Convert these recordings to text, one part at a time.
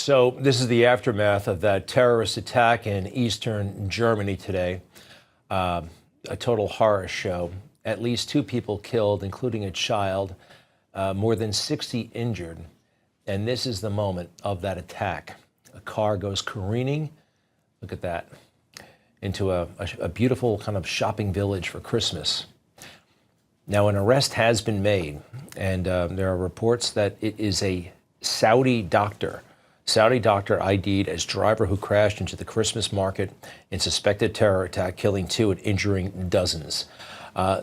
So this is the aftermath of that terrorist attack in eastern Germany today. A total horror show. At least 2 people killed, including a child, more than 60 injured. And this is the moment of that attack. A car goes careening, look at that, into a beautiful kind of shopping village for Christmas. Now, an arrest has been made, and there are reports that it is a Saudi doctor. Saudi doctor ID'd as driver who crashed into the Christmas market in suspected terror attack, killing 2 and injuring dozens.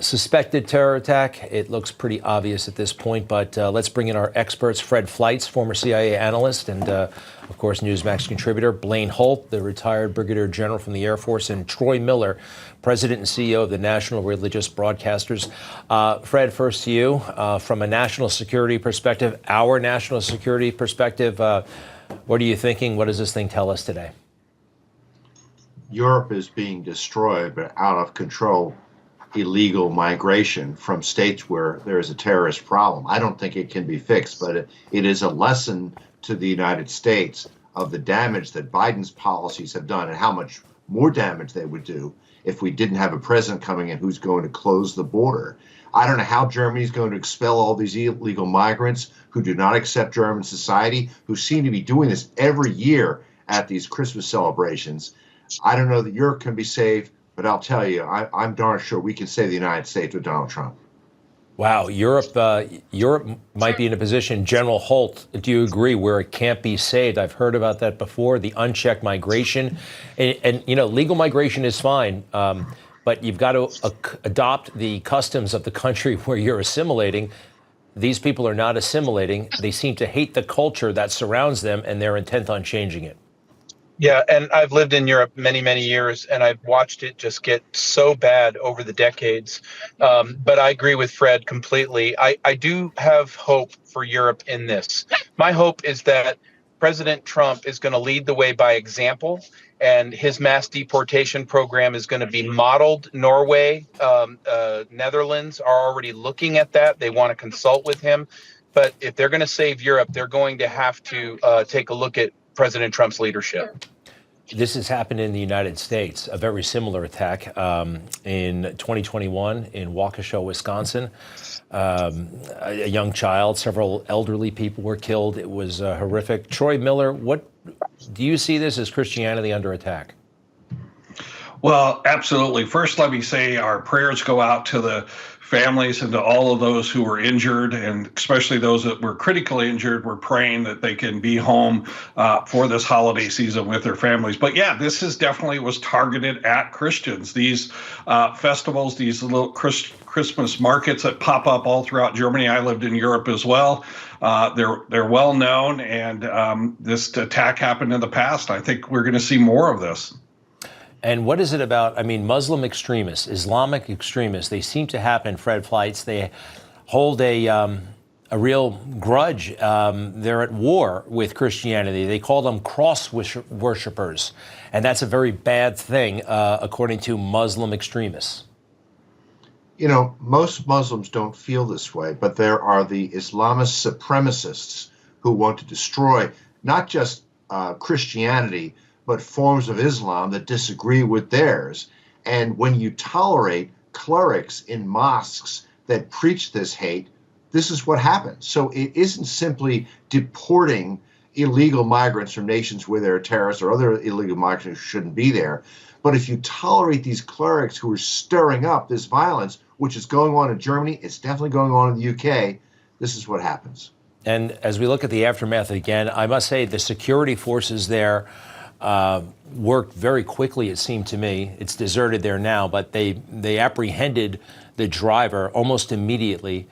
Suspected terror attack, it looks pretty obvious at this point, but let's bring in our experts. Fred Fleitz, former CIA analyst and, of course, Newsmax contributor. Blaine Holt, the retired Brigadier General from the Air Force. And Troy Miller, President and CEO of the National Religious Broadcasters. Fred, first to you. From a national security perspective, our national security perspective, what are you thinking? What does this thing tell us today? Europe is being destroyed, but out of control illegal migration from states where there is a terrorist problem. I don't think it can be fixed, but it is a lesson to the United States of the damage that Biden's policies have done and how much more damage they would do if we didn't have a president coming in who's going to close the border. I don't know how Germany's going to expel all these illegal migrants who do not accept German society, who seem to be doing this every year at these Christmas celebrations. I don't know that Europe can be saved, but I'll tell you, I'm darn sure we can save the United States with Donald Trump. Wow, Europe might be in a position, General Holt, do you agree, where it can't be saved? I've heard about that before, the unchecked migration. And you know, legal migration is fine, but you've got to adopt the customs of the country where you're assimilating. These people are not assimilating. They seem to hate the culture that surrounds them, and they're intent on changing it. Yeah, and I've lived in Europe many, many years, and I've watched it just get so bad over the decades. But I agree with Fred completely. I do have hope for Europe in this. My hope is that President Trump is going to lead the way by example, and his mass deportation program is going to be modeled. Norway, Netherlands are already looking at that. They want to consult with him. But if they're going to save Europe, they're going to have to take a look at President Trump's leadership. This has happened in the United States, a very similar attack in 2021 in Waukesha, Wisconsin. A young child, several elderly people were killed. It was horrific. Troy Miller, what do you see this as Christianity under attack? Well, absolutely. First, let me say our prayers go out to the families and to all of those who were injured, and especially those that were critically injured. We're praying that they can be home for this holiday season with their families. But yeah, this is definitely was targeted at Christians. These festivals, these little Christmas markets that pop up all throughout Germany. I lived in Europe as well. They're well known, and this attack happened in the past. I think we're going to see more of this. And what is it about, I mean, Muslim extremists, Islamic extremists, they seem to happen, Fred Fleitz, they hold a real grudge. They're at war with Christianity. They call them cross worshippers. And that's a very bad thing, according to Muslim extremists. You know, most Muslims don't feel this way, but there are the Islamist supremacists who want to destroy not just Christianity, but forms of Islam that disagree with theirs. And when you tolerate clerics in mosques that preach this hate, this is what happens. So it isn't simply deporting illegal migrants from nations where there are terrorists or other illegal migrants who shouldn't be there. But if you tolerate these clerics who are stirring up this violence, which is going on in Germany, it's definitely going on in the UK, this is what happens. And as we look at the aftermath again, I must say the security forces there worked very quickly, it seemed to me. It's deserted there now, but they apprehended the driver almost immediately.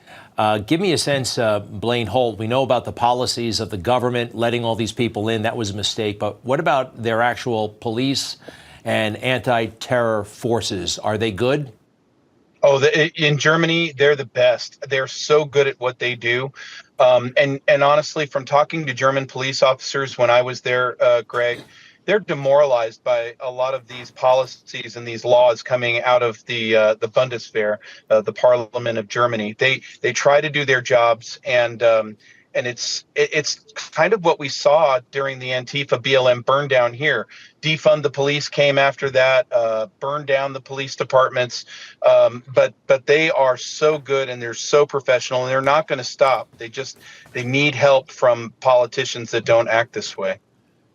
Give me a sense, Blaine Holt, we know about the policies of the government letting all these people in. That was a mistake. But what about their actual police and anti-terror forces? Are they good? Oh, in Germany, they're the best. They're so good at what they do. And honestly, from talking to German police officers when I was there, Greg, they're demoralized by a lot of these policies and these laws coming out of the Bundeswehr, the Parliament of Germany. They try to do their jobs, and and it's kind of what we saw during the Antifa BLM burn down here. Defund the police came after that, burned down the police departments, but they are so good and they're so professional, and they're not going to stop. They need help from politicians that don't act this way.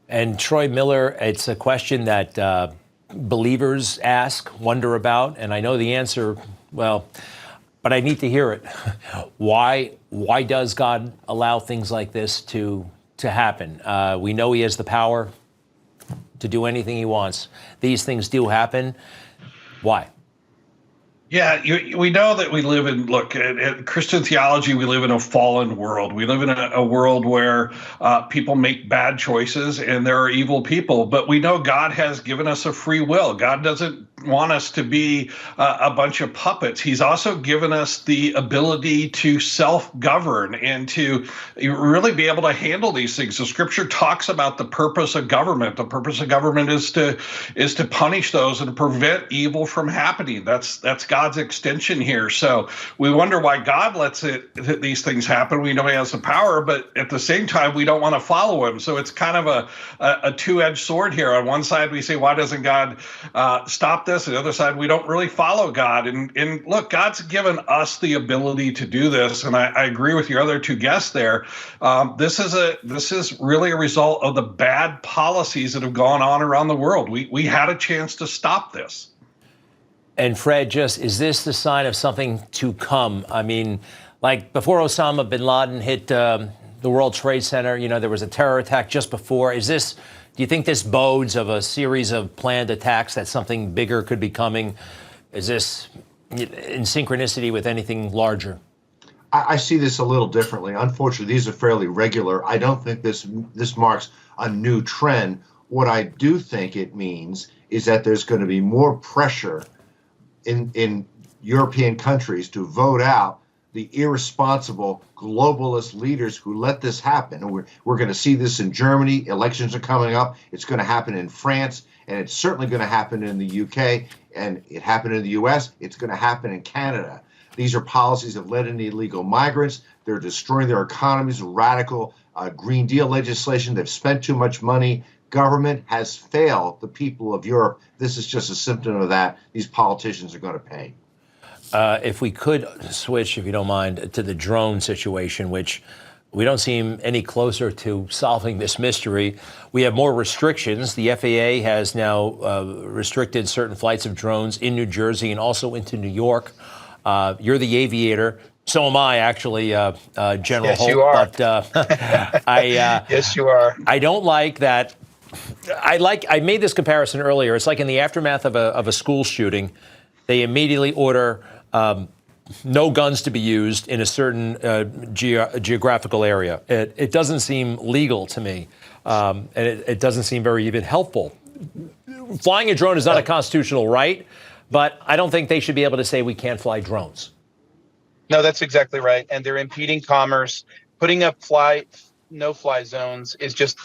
And Troy Miller, it's a question that believers ask, wonder about, and I know the answer, well, but I need to hear it. Why does God allow things like this to happen? We know he has the power to do anything he wants. These things do happen. Why? Yeah, we know that we live in, in Christian theology, we live in a fallen world. We live in a world where people make bad choices and there are evil people, but we know God has given us a free will. God doesn't want us to be a bunch of puppets. He's also given us the ability to self-govern and to really be able to handle these things. The scripture talks about the purpose of government. The purpose of government is to punish those and prevent evil from happening. That's God's extension here. So we wonder why God lets these things happen. We know he has the power, but at the same time, we don't want to follow him. So it's kind of a two-edged sword here. On one side, we say, why doesn't God stop this? On the other side, we don't really follow God. And look, God's given us the ability to do this. And I agree with your other two guests there. This is really a result of the bad policies that have gone on around the world. We had a chance to stop this. And Fred, is this the sign of something to come? I mean, like before Osama bin Laden hit the World Trade Center, there was a terror attack just before. Do you think this bodes of a series of planned attacks that something bigger could be coming? Is this in synchronicity with anything larger? I see this a little differently. Unfortunately, these are fairly regular. I don't think this marks a new trend. What I do think it means is that there's going to be more pressure in European countries to vote out the irresponsible globalist leaders who let this happen. And we're going to see this in Germany. Elections are coming up. It's going to happen in France, and it's certainly going to happen in the UK, and it happened in the US. It's going to happen in Canada. These are policies that led in illegal migrants. They're destroying their economies, radical Green Deal legislation. They've spent too much money. Government has failed the people of Europe. This is just a symptom of that. These politicians are going to pay. If we could switch, if you don't mind, to the drone situation, which we don't seem any closer to solving this mystery. We have more restrictions. The FAA has now restricted certain flights of drones in New Jersey and also into New York. You're the aviator. So am I, actually, General Yes, Holt. you are. But Yes, you are. I don't like that. I made this comparison earlier. It's like in the aftermath of a school shooting, they immediately order no guns to be used in a certain geographical area. It doesn't seem legal to me, and it doesn't seem very even helpful. Flying a drone is not a constitutional right, but I don't think they should be able to say we can't fly drones. No, that's exactly right. And they're impeding commerce. Putting up no-fly zones is just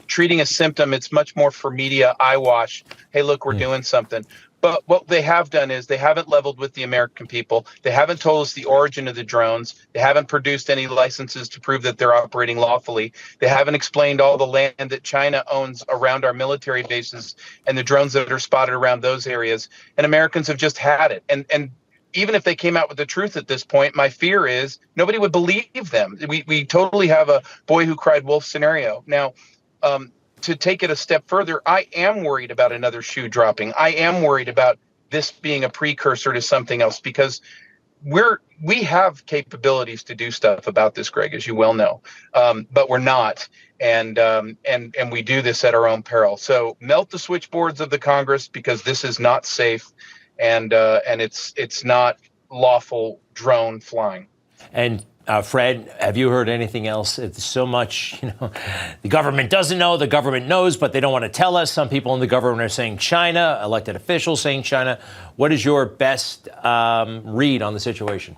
treating a symptom. It's much more for media eyewash. Hey, look, we're doing something. But what they have done is they haven't leveled with the American people. They haven't told us the origin of the drones. They haven't produced any licenses to prove that they're operating lawfully. They haven't explained all the land that China owns around our military bases and the drones that are spotted around those areas. And Americans have just had it. And even if they came out with the truth at this point, my fear is nobody would believe them. We totally have a boy who cried wolf scenario. Now, to take it a step further, I am worried about another shoe dropping. I am worried about this being a precursor to something else, because we have capabilities to do stuff about this, Greg, as you well know, but we're not, and we do this at our own peril. So melt the switchboards of the Congress, because this is not safe, and it's not lawful drone flying. And Fred, have you heard anything else? It's so much, the government doesn't know, the government knows, but they don't want to tell us. Some people in the government are saying China, elected officials saying China. What is your best read on the situation?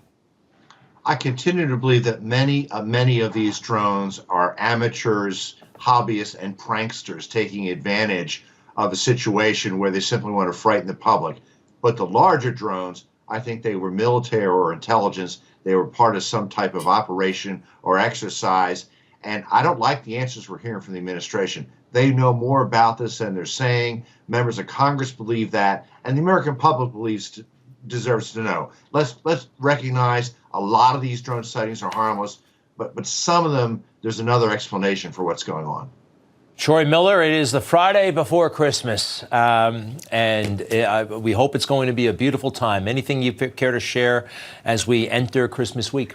I continue to believe that many of these drones are amateurs, hobbyists, and pranksters taking advantage of a situation where they simply want to frighten the public. But the larger drones, I think they were military or intelligence they were part of some type of operation or exercise. And I don't like the answers we're hearing from the administration. They know more about this than they're saying. Members of Congress believe that, and the American public deserves to know. Let's recognize a lot of these drone sightings are harmless, but some of them, there's another explanation for what's going on. Troy Miller, it is the Friday before Christmas, and we hope it's going to be a beautiful time. Anything you care to share as we enter Christmas week?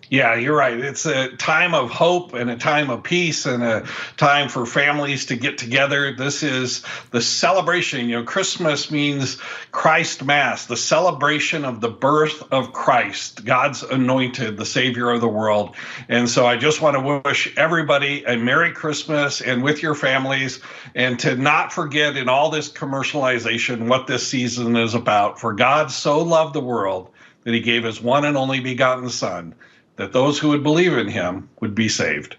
Yeah, you're right. It's a time of hope and a time of peace and a time for families to get together. This is the celebration. You know, Christmas means Christ Mass, the celebration of the birth of Christ, God's anointed, the Savior of the world. And so I just want to wish everybody a Merry Christmas and with your families, and to not forget in all this commercialization what this season is about. For God so loved the world that he gave his one and only begotten Son, that those who would believe in him would be saved.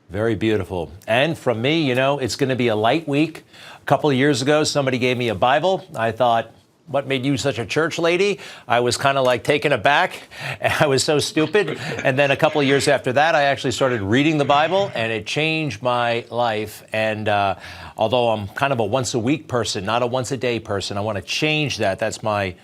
Very beautiful. And from me, you know, it's going to be a light week. A couple of years ago, somebody gave me a Bible. I thought, what made you such a church lady? I was kind of like taken aback. I was so stupid. And then a couple of years after that, I actually started reading the Bible, and it changed my life. And although I'm kind of a once a week person, not a once a day person, I want to change that. That's my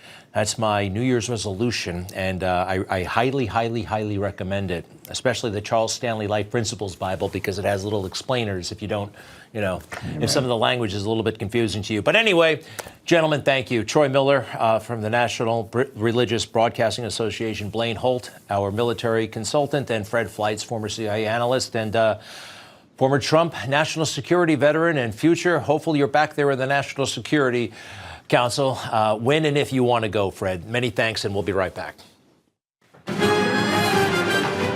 New Year's resolution, and I highly, highly, highly recommend it, especially the Charles Stanley Life Principles Bible, because it has little explainers if you don't, you know, if some of the language is a little bit confusing to you. But anyway, gentlemen, thank you. Troy Miller from the National Religious Broadcasting Association, Blaine Holt, our military consultant, and Fred Fleitz, former CIA analyst, and former Trump national security veteran and future. Hopefully you're back there in the National Security Council when and if you want to go, Fred. Many thanks, and we'll be right back.